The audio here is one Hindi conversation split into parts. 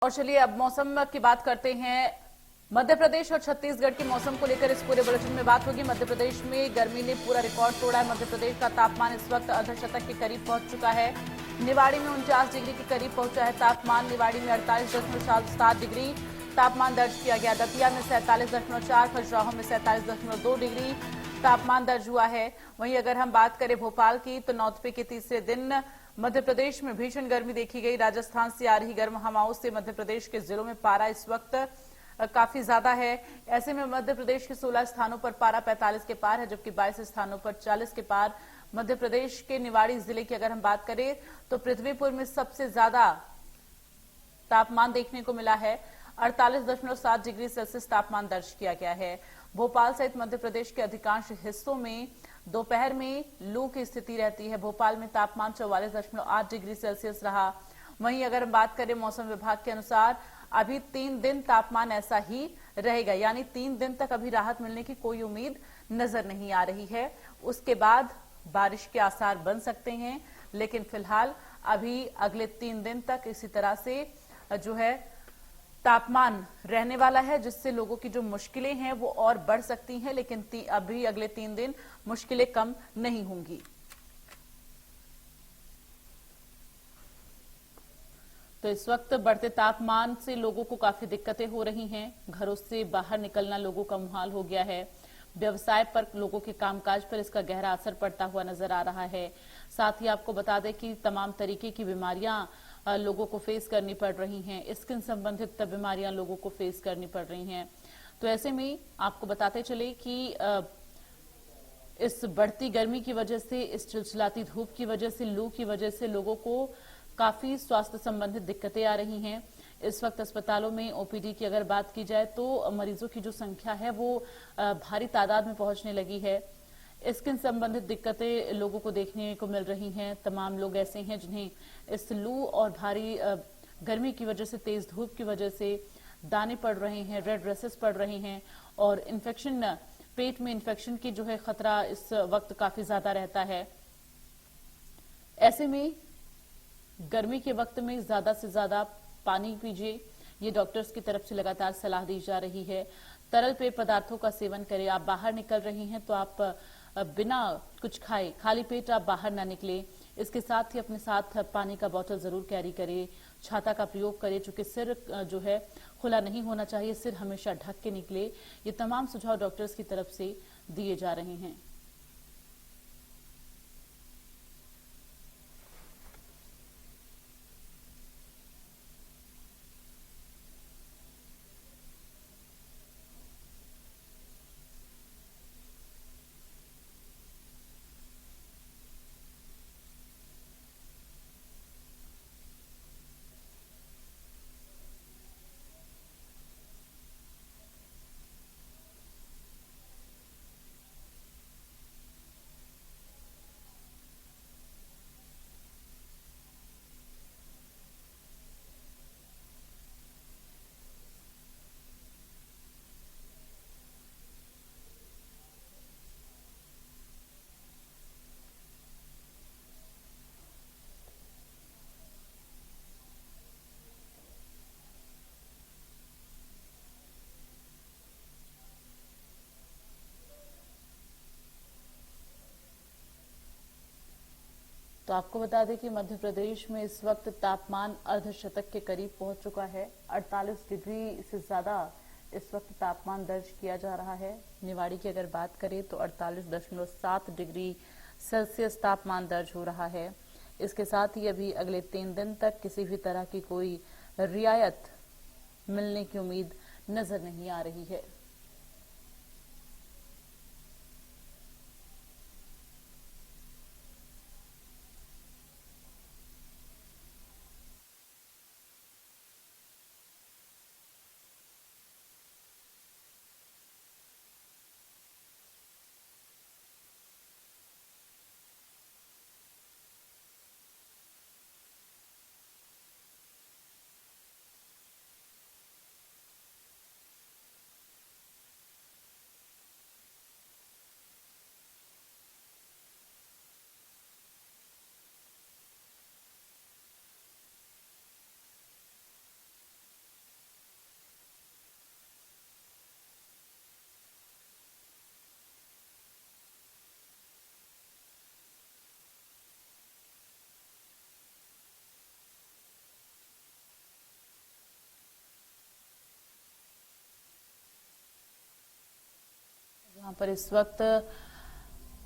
और चलिए अब मौसम की बात करते हैं। मध्य प्रदेश और छत्तीसगढ़ के मौसम को लेकर इस पूरे बुलेटिन में बात होगी। मध्य प्रदेश में गर्मी ने पूरा रिकॉर्ड तोड़ा है। मध्य प्रदेश का तापमान इस वक्त अर्धशतक के करीब पहुंच चुका है। निवाड़ी में 49 डिग्री के करीब पहुंचा है तापमान। निवाड़ी में 48.7 डिग्री तापमान दर्ज किया गया। दतिया में 47.4, खजुराहो में 47.2 डिग्री तापमान दर्ज हुआ है। वहीं अगर हम बात करें भोपाल की, तो नौतपे के तीसरे दिन मध्य प्रदेश में भीषण गर्मी देखी गई। राजस्थान से आ रही गर्म हवाओं से मध्य प्रदेश के जिलों में पारा इस वक्त काफी ज्यादा है। ऐसे में मध्य प्रदेश के 16 स्थानों पर पारा 45 के पार है, जबकि 22 स्थानों पर 40 के पार। मध्य प्रदेश के निवाड़ी जिले की अगर हम बात करें तो पृथ्वीपुर में सबसे ज्यादा तापमान देखने को मिला है। 48.7 डिग्री सेल्सियस तापमान दर्ज किया गया है। भोपाल सहित मध्य प्रदेश के अधिकांश हिस्सों में दोपहर में लू की स्थिति रहती है। भोपाल में तापमान 44.8 डिग्री सेल्सियस रहा। वहीं अगर हम बात करें मौसम विभाग के अनुसार अभी 3 दिन तापमान ऐसा ही रहेगा, यानी 3 दिन तक अभी राहत मिलने की कोई उम्मीद नजर नहीं आ रही है। उसके बाद बारिश के आसार बन सकते हैं, लेकिन फिलहाल अभी अगले 3 दिन तक इसी तरह से जो है तापमान रहने वाला है, जिससे लोगों की जो मुश्किलें हैं वो और बढ़ सकती हैं। लेकिन अभी अगले 3 दिन मुश्किलें कम नहीं होंगी। तो इस वक्त बढ़ते तापमान से लोगों को काफी दिक्कतें हो रही हैं। घरों से बाहर निकलना लोगों का मुहाल हो गया है। व्यवसाय पर, लोगों के कामकाज पर इसका गहरा असर पड़ता हुआ नजर आ रहा है। साथ ही आपको बता दें कि तमाम तरीके की बीमारियां लोगों को फेस करनी पड़ रही हैं। स्किन संबंधित बीमारियां लोगों को फेस करनी पड़ रही हैं। तो ऐसे में आपको बताते चले कि इस बढ़ती गर्मी की वजह से, इस चिलचिलाती धूप की वजह से, लू की वजह से लोगों को काफी स्वास्थ्य संबंधित दिक्कतें आ रही हैं। इस वक्त अस्पतालों में ओपीडी की अगर बात की जाए तो मरीजों की जो संख्या है वो भारी तादाद में पहुंचने लगी है। स्किन संबंधित दिक्कतें लोगों को देखने को मिल रही हैं। तमाम लोग ऐसे हैं जिन्हें इस लू और भारी गर्मी की वजह से, तेज धूप की वजह से दाने पड़ रहे हैं, रेड रेसेस पड़ रहे हैं और इन्फेक्शन, पेट में इन्फेक्शन की जो है खतरा इस वक्त काफी ज्यादा रहता है। ऐसे में गर्मी के वक्त में ज्यादा से ज्यादा पानी पीजिए, ये डॉक्टर्स की तरफ से लगातार सलाह दी जा रही है। तरल पेय पदार्थों का सेवन करें। आप बाहर निकल रही हैं तो आप बिना कुछ खाए, खाली पेट आप बाहर ना निकले। इसके साथ ही अपने साथ पानी का बोतल जरूर कैरी करें। छाता का प्रयोग करें, चूंकि सिर जो है खुला नहीं होना चाहिए, सिर हमेशा ढक के निकले। ये तमाम सुझाव डॉक्टर्स की तरफ से दिए जा रहे हैं। तो आपको बता दें कि मध्य प्रदेश में इस वक्त तापमान अर्धशतक के करीब पहुंच चुका है। 48 डिग्री से ज्यादा इस वक्त तापमान दर्ज किया जा रहा है। निवाड़ी की अगर बात करें तो 48.7 डिग्री सेल्सियस तापमान दर्ज हो रहा है। इसके साथ ही अभी अगले 3 दिन तक किसी भी तरह की कोई रियायत मिलने की उम्मीद नजर नहीं आ रही है। पर इस वक्त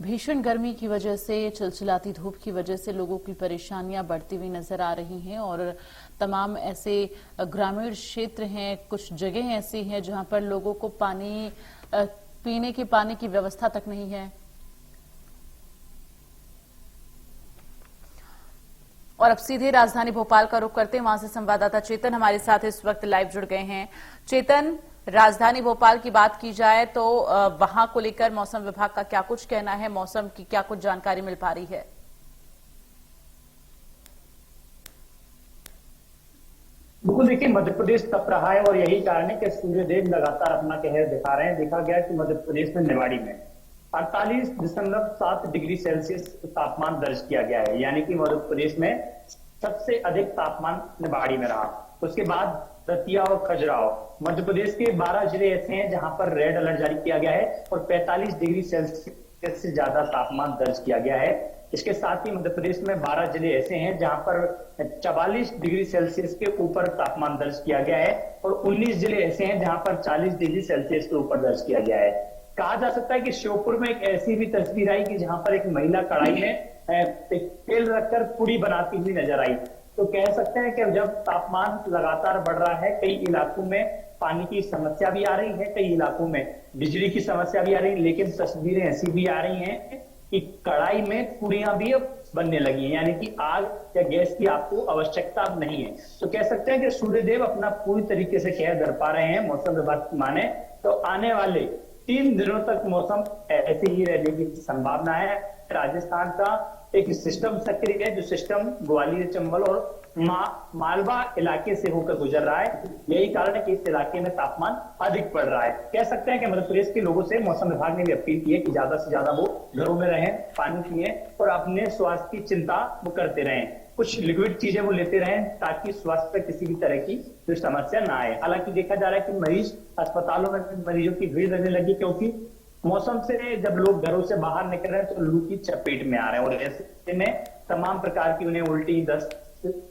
भीषण गर्मी की वजह से, चिलचिलाती धूप की वजह से लोगों की परेशानियां बढ़ती हुई नजर आ रही हैं और तमाम ऐसे ग्रामीण क्षेत्र हैं, कुछ जगह ऐसी हैं जहां पर लोगों को पीने के पानी की व्यवस्था तक नहीं है। और अब सीधे राजधानी भोपाल का रुख करते हैं, वहां से संवाददाता चेतन हमारे साथ इस वक्त लाइव जुड़ गए हैं। चेतन, राजधानी भोपाल की बात की जाए तो वहां को लेकर मौसम विभाग का क्या कुछ कहना है, मौसम की क्या कुछ जानकारी मिल पा रही है? बिल्कुल, देखिए मध्य प्रदेश तप रहा है और यही कारण है कि सूर्यदेव लगातार अपना कहर दिखा रहे हैं। देखा गया कि मध्य प्रदेश में निवाड़ी में 48.7 डिग्री सेल्सियस तापमान दर्ज किया गया है, यानी कि मध्य प्रदेश में सबसे अधिक तापमान निवाड़ी में रहा। उसके बाद दतिया और खजुराहो, मध्य प्रदेश के 12 जिले ऐसे हैं जहां पर रेड अलर्ट जारी किया गया है और 45 डिग्री सेल्सियस से ज्यादा तापमान दर्ज किया गया है। इसके साथ ही मध्य प्रदेश में 12 जिले ऐसे हैं जहां पर 44 डिग्री सेल्सियस के ऊपर तापमान दर्ज किया गया है और 19 जिले ऐसे हैं जहां पर 40 डिग्री सेल्सियस के ऊपर दर्ज किया गया है। कहा जा सकता है कि श्योपुर में एक ऐसी भी तस्वीर आई कि जहां पर एक महिला कढ़ाई में तेल रखकर पूड़ी बनाती हुई नजर आई। तो कह सकते हैं कि जब तापमान लगातार बढ़ रहा है, कई इलाकों में पानी की समस्या भी आ रही है, कई इलाकों में बिजली की समस्या भी आ रही है, लेकिन तस्वीरें ऐसी भी आ रही हैं कि कढ़ाई में पूड़ियां भी अब बनने लगी हैं, यानी कि आग या गैस की आपको आवश्यकता अब नहीं है। तो कह सकते हैं कि सूर्यदेव अपना पूरी तरीके से कहर दर्पा रहे हैं। मौसम विभाग की माने तो आने वाले 3 दिनों तक मौसम ऐसे ही रहने की संभावना है। राजस्थान का एक सिस्टम सक्रिय है, जो सिस्टम ग्वालियर, चंबल और मालवा इलाके से होकर गुजर रहा है। यही कारण है कि इस इलाके में तापमान अधिक बढ़ रहा है। कह सकते हैं कि मध्य प्रदेश के लोगों से मौसम विभाग ने भी अपील की है कि ज्यादा से ज्यादा वो घरों में रहें, पानी पिएं और अपने स्वास्थ्य की चिंता वो करते रहें। कुछ लिक्विड चीजें वो लेते रहें ताकि स्वास्थ्य पर किसी भी तरह की जो समस्या ना आए। हालांकि देखा जा रहा है कि मरीज अस्पतालों में मरीजों की भीड़ लगने लगी, क्योंकि मौसम से जब लोग घरों से बाहर निकल रहे हैं तो लू की चपेट में आ रहे हैं और ऐसे में तमाम प्रकार की उन्हें उल्टी, दस्त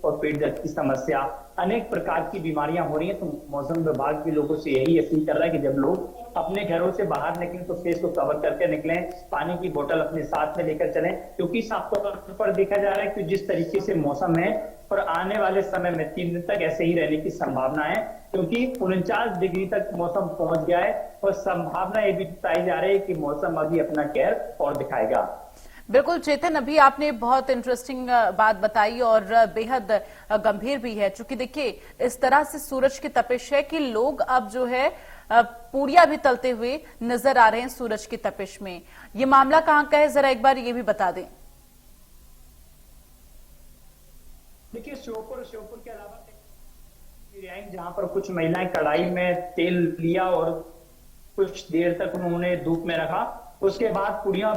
और पेट दर्द की समस्या, अनेक प्रकार की बीमारियां हो रही हैं। तो मौसम विभाग भी लोगों से यही अपील कर रहा है कि जब लोग अपने घरों से बाहर निकलें तो फेस को कवर करके निकलें, पानी की बोतल अपने साथ में लेकर चलें, क्योंकि साफ तौर पर देखा जा रहा है कि जिस तरीके से मौसम है और आने वाले समय में 3 दिन तक ऐसे ही रहने की संभावना है, क्योंकि 49 डिग्री तक मौसम पहुंच गया है और संभावना ये भी बताई जा रही है कि मौसम अभी अपना कहर और दिखाएगा। बिल्कुल चेतन, अभी आपने बहुत इंटरेस्टिंग बात बताई और बेहद गंभीर भी है, क्योंकि देखिए इस तरह से सूरज की तपिश है कि लोग अब जो है पूड़ियां भी तलते हुए नजर आ रहे हैं सूरज की तपिश में। ये मामला कहां का है, जरा एक बार ये भी बता दें। देखिए श्योपुर के अलावा जहां पर कुछ महिलाएं कढ़ाई में तेल लिया और कुछ देर तक उन्होंने धूप में रखा, उसके बाद पुड़ियां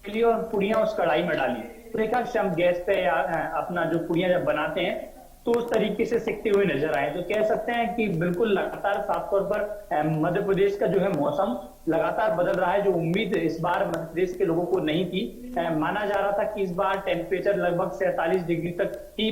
ली और पुड़ियां उस कढ़ाई में डाली। देखा कि हम गैस पे अपना जो पुड़ियां जब बनाते हैं तो उस तरीके से सिकते हुए नजर आए। तो कह सकते हैं कि बिल्कुल लगातार साफ तौर पर मध्य प्रदेश का जो है मौसम लगातार बदल रहा है, जो उम्मीद इस बार मध्य प्रदेश के लोगों को नहीं थी। माना जा रहा था कि इस बार टेम्परेचर लगभग 47 डिग्री तक ही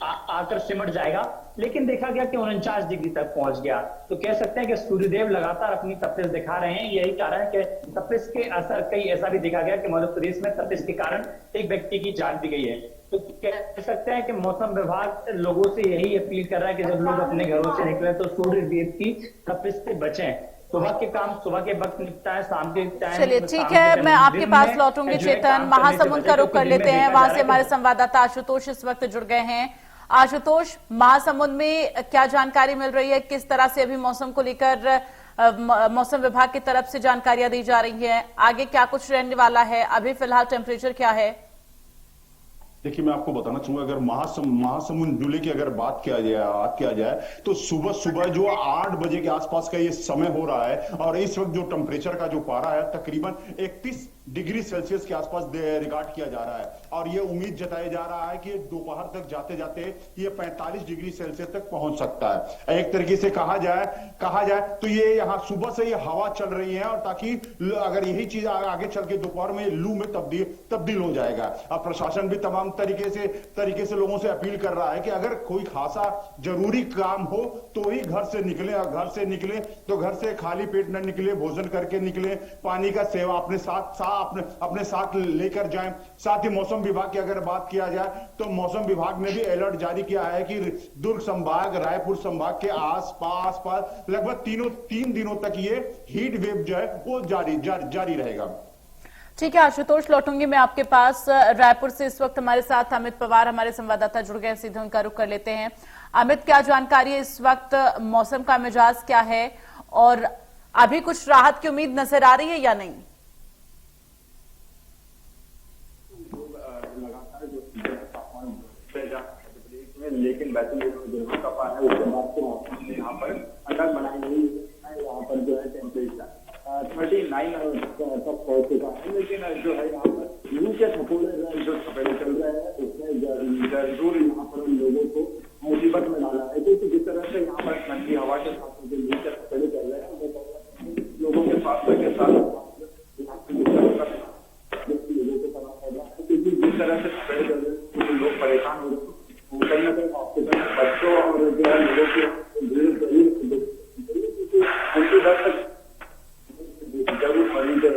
आकर सिमट जाएगा, लेकिन देखा गया कि 49 डिग्री तक पहुंच गया। तो कह सकते हैं कि सूर्यदेव लगातार अपनी तपिश दिखा रहे हैं। यही कारण है कि तपिश के असर कई ऐसा भी देखा गया कि मध्य प्रदेश में तपिश के कारण एक व्यक्ति की जान भी गई है। तो कह सकते हैं कि मौसम विभाग लोगों से यही अपील कर रहा है कि जब लोग अपने घरों से निकले तो सूर्यदेव की तपिश से बचें। सुबह के काम सुबह के वक्त निपटा है, शाम के टाइम। चलिए ठीक है, मैं आपके पास लौटूंगी चेतन। महासमुंद का रुख कर लेते हैं, वहां से हमारे संवाददाता आशुतोष इस वक्त जुड़ गए हैं। आशुतोष, महासमुंद में क्या जानकारी मिल रही है, किस तरह से अभी मौसम को लेकर मौसम विभाग की तरफ से जानकारियां दी जा रही है, आगे क्या कुछ रहने वाला है, अभी फिलहाल टेम्परेचर क्या है? देखिए मैं आपको बताना चाहूंगा, अगर महासमुंद जिले की अगर बात किया जाए तो सुबह जो 8 बजे के आसपास का ये समय हो रहा है और इस वक्त जो टेम्परेचर का जो पारा है तकरीबन 31 डिग्री सेल्सियस के आसपास रिकॉर्ड किया जा रहा है और ये उम्मीद जताया जा रहा है कि दोपहर तक जाते जाते ये 45 डिग्री सेल्सियस तक पहुंच सकता है। एक तरीके से कहा जाए तो ये यहाँ सुबह से ये हवा चल रही है और ताकि अगर यही चीज आगे चल के दोपहर में लू में तब्दील हो जाएगा। अब प्रशासन भी तमाम तरीके से लोगों से अपील कर रहा है कि अगर कोई खासा जरूरी काम हो तो ही घर से निकले तो घर से खाली पेट न निकले, भोजन करके निकले, पानी का सेवा अपने साथ लेकर जाएं। साथ ही मौसम विभाग की अगर बात किया जाए तो मौसम विभाग ने भी अलर्ट जारी किया है कि दुर्ग संभाग, रायपुर संभाग के आसपास लगभग 3 दिनों तक ये हीट वेव जो है वो जारी रहेगा। ठीक है आशुतोष, लौटूंगी मैं आपके पास। रायपुर से इस वक्त हमारे साथ अमित पवार हमारे संवाददाता जुड़ गए, सीधे उनका रुख कर लेते हैं। अमित, क्या जानकारी है इस वक्त, मौसम का मिजाज क्या है और अभी कुछ राहत की उम्मीद नजर आ रही है या नहीं? लेकिन वैसे जो कपा है उसके बाद से मौसम ने यहाँ पर ठंडक बनाई हुई है। यहाँ पर जो है टेम्परेचर 39 तक पहुंच चुका है, लेकिन जो है यहाँ पर लू के थपोड़े जो थपेड़े चल रहे हैं उसने जरूर यहाँ पर उन लोगों को मुसीबत में डाला है, क्योंकि जिस तरह से यहाँ पर ठंडी हवा के साथ जो लू के थपेड़े चल रहे हैं वो लोगों के स्वास्थ्य के साथ लोगों को करना पड़ रहा है, क्योंकि जिस तरह से थपेड़े चल रहे हैं लोग परेशान हो रहे हैं। कहीं ना कहीं हॉस्पिटल में बच्चों और जो है लोगों की उनकी दर तक जरूर मरीज है।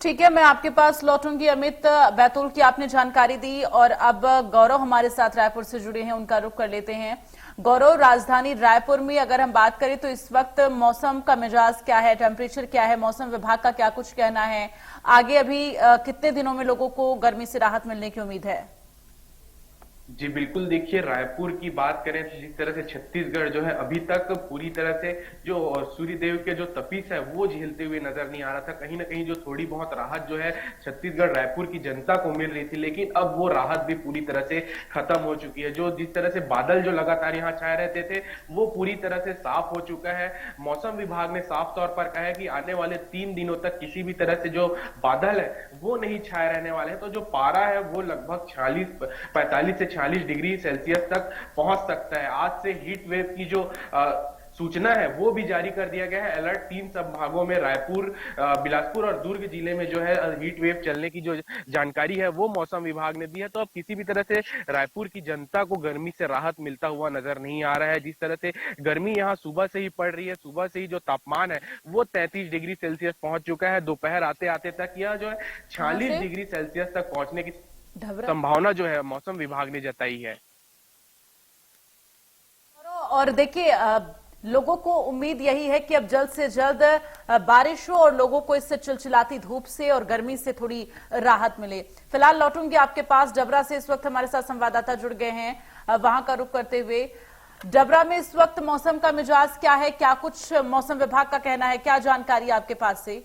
ठीक है, मैं आपके पास लौटूंगी। अमित, बैतूल की आपने जानकारी दी और अब गौरव हमारे साथ रायपुर से जुड़े हैं, उनका रुख कर लेते हैं। गौरव, राजधानी रायपुर में अगर हम बात करें तो इस वक्त मौसम का मिजाज क्या है, टेम्परेचर क्या है, मौसम विभाग का क्या कुछ कहना है, आगे अभी कितने दिनों में लोगों को गर्मी से राहत मिलने की उम्मीद है? जी बिल्कुल, देखिए रायपुर की बात करें तो जिस तरह से छत्तीसगढ़ जो है अभी तक पूरी तरह से जो सूर्य देव के जो तपिश है वो झेलते हुए नजर नहीं आ रहा था। कहीं ना कहीं जो थोड़ी बहुत राहत जो है छत्तीसगढ़ रायपुर की जनता को मिल रही थी, लेकिन अब वो राहत भी पूरी तरह से खत्म हो चुकी है। जो जिस तरह से बादल जो लगातार यहाँ छाए रहते थे वो पूरी तरह से साफ हो चुका है। मौसम विभाग ने साफ तौर पर कहा है कि आने वाले 3 दिनों तक किसी भी तरह से जो बादल है वो नहीं छाए रहने वाले हैं। तो जो पारा है वो लगभग 45 से 46 डिग्री सेल्सियस तक पहुंच सकता है। आज से हीट वेव की जो सूचना है वो भी जारी कर दिया गया है। अलर्ट 3 संभागों में रायपुर, बिलासपुर और दुर्ग जिले में जो है हीट वेव चलने की जो जानकारी है वो मौसम विभाग ने दी है। तो अब किसी भी तरह से रायपुर की जनता को गर्मी से राहत मिलता हुआ नजर नहीं आ रहा है। जिस तरह से गर्मी यहाँ सुबह से ही पड़ रही है, सुबह से ही जो तापमान है वो 33 डिग्री सेल्सियस पहुंच चुका है। दोपहर आते आते तक यह जो है 46 डिग्री सेल्सियस तक पहुंचने की संभावना जो है मौसम विभाग ने जताई है। और देखिए, लोगों को उम्मीद यही है कि अब जल्द से जल्द बारिश हो और लोगों को इससे चिलचिलाती धूप से और गर्मी से थोड़ी राहत मिले। फिलहाल लौटूंगी आपके पास। डबरा से इस वक्त हमारे साथ संवाददाता जुड़ गए हैं, वहां का रुख करते हुए। डबरा में इस वक्त मौसम का मिजाज क्या है, क्या कुछ मौसम विभाग का कहना है, क्या जानकारी आपके पास से?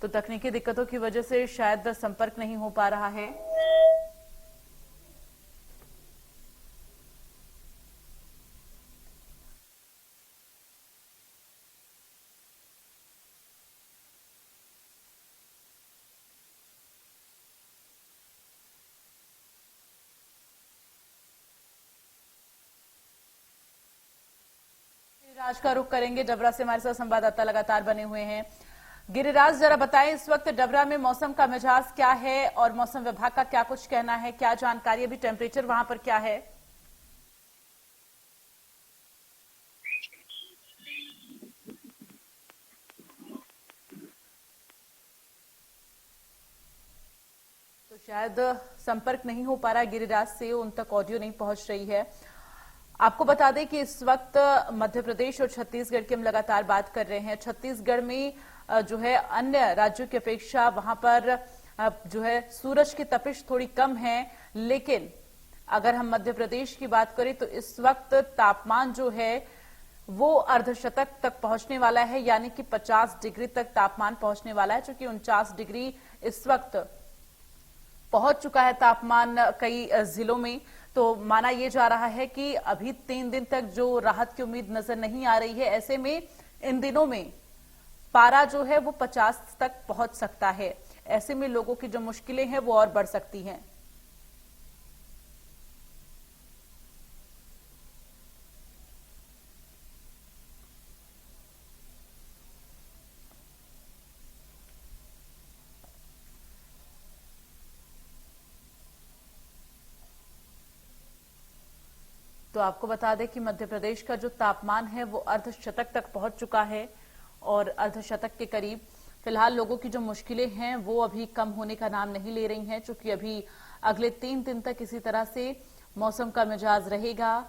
तो तकनीकी दिक्कतों की वजह से शायद संपर्क नहीं हो पा रहा है। गिरिराज का रुख करेंगे, डबरा से हमारे साथ संवाददाता लगातार बने हुए हैं। गिरिराज, जरा बताएं इस वक्त डबरा में मौसम का मिजाज क्या है और मौसम विभाग का क्या कुछ कहना है, क्या जानकारी, अभी टेम्परेचर वहां पर क्या है? तो शायद संपर्क नहीं हो पा रहा है गिरिराज से, उन तक ऑडियो नहीं पहुंच रही है। आपको बता दें कि इस वक्त मध्य प्रदेश और छत्तीसगढ़ की हम लगातार बात कर रहे हैं। छत्तीसगढ़ में जो है अन्य राज्यों की अपेक्षा वहां पर जो है सूरज की तपिश थोड़ी कम है, लेकिन अगर हम मध्य प्रदेश की बात करें तो इस वक्त तापमान जो है वो अर्धशतक तक पहुंचने वाला है, यानी कि 50 डिग्री तक तापमान पहुंचने वाला है। चूंकि 49 डिग्री इस वक्त पहुंच चुका है तापमान कई जिलों में, तो तो माना यह जा रहा है कि अभी 3 दिन तक जो राहत की उम्मीद नजर नहीं आ रही है, ऐसे में इन दिनों में पारा जो है वो 50 तक पहुंच सकता है। ऐसे में लोगों की जो मुश्किलें हैं वो और बढ़ सकती हैं। तो आपको बता दें कि मध्य प्रदेश का जो तापमान है वो अर्धशतक तक पहुंच चुका है और अर्धशतक के करीब। फिलहाल लोगों की जो मुश्किलें हैं वो अभी कम होने का नाम नहीं ले रही हैं, क्योंकि अभी अगले 3 दिन तक इसी तरह से मौसम का मिजाज रहेगा।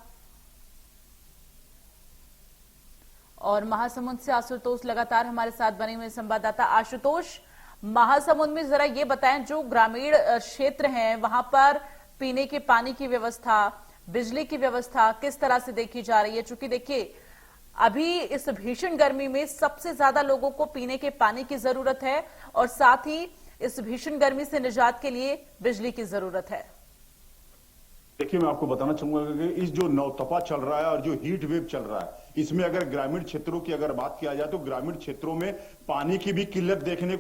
और महासमुंद से आशुतोष लगातार हमारे साथ बने हुए संवाददाता। आशुतोष, महासमुंद में जरा ये बताएं, जो ग्रामीण क्षेत्र हैं वहां पर पीने के पानी की व्यवस्था, बिजली की व्यवस्था किस तरह से देखी जा रही है? चूंकि देखिए अभी इस भीषण गर्मी में सबसे ज्यादा लोगों को पीने के पानी की जरूरत है और साथ ही इस भीषण गर्मी से निजात के लिए बिजली की जरूरत है। देखिए, मैं आपको बताना चाहूंगा कि इस जो नवतपा चल रहा है और जो हीट वेव चल रहा है, इसमें अगर ग्रामीण क्षेत्रों की अगर बात किया जाए तो ग्रामीण क्षेत्रों में पानी की भी किल्लत देखने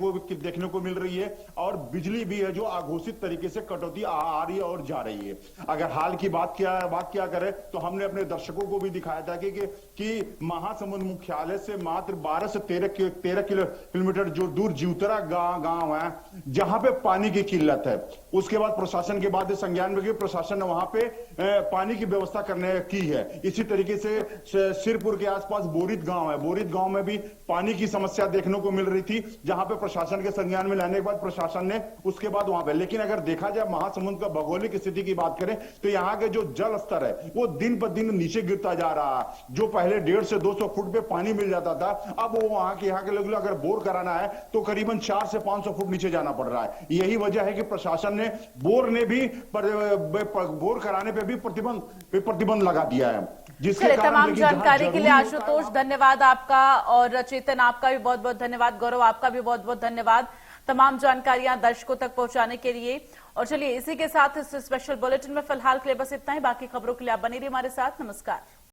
को मिल रही है और बिजली भी है जो अघोषित तरीके से कटौती आ रही है और जा रही है। अगर हाल की बात क्या करें तो हमने अपने दर्शकों को भी दिखाया था कि महासमुंद मुख्यालय से मात्र 12 से 13 किलोमीटर जो दूर जीवतरा गांव है जहां पे पानी की किल्लत है। उसके बाद प्रशासन के बाद संज्ञान में प्रशासन ने वहां पे पानी की व्यवस्था करने की है। इसी तरीके से सिरपुर के आसपास बोरित गांव है, बोरित गांव में भी पानी की समस्या देखने को मिल रही थी, जहां पे प्रशासन के संज्ञान में लाने के बाद प्रशासन ने उसके बाद वहां पे, लेकिन अगर देखा जाए महासमुंद का भौगोलिक स्थिति की बात करें तो यहाँ के जो जल स्तर है वो दिन पर दिन नीचे गिरता जा रहा है। जो पहले 150 से 200 फुट पे पानी मिल जाता था, अब वो यहाँ के लोग अगर बोर कराना है तो करीबन 400 से 500 फुट नीचे जाना पड़ रहा है। यही वजह है कि प्रशासन ने बोर कराने पे भी प्रतिबंध लगा दिया है, जिसके तमाम जानकारी के लिए आशुतोष धन्यवाद आपका, और चेतन आपका भी बहुत बहुत धन्यवाद, गौरव आपका भी बहुत बहुत धन्यवाद तमाम जानकारियां दर्शकों तक पहुंचाने के लिए। और चलिए इसी के साथ इस स्पेशल बुलेटिन में फिलहाल के लिए बस इतना ही। बाकी खबरों के लिए आप बने रहिए हमारे साथ। नमस्कार।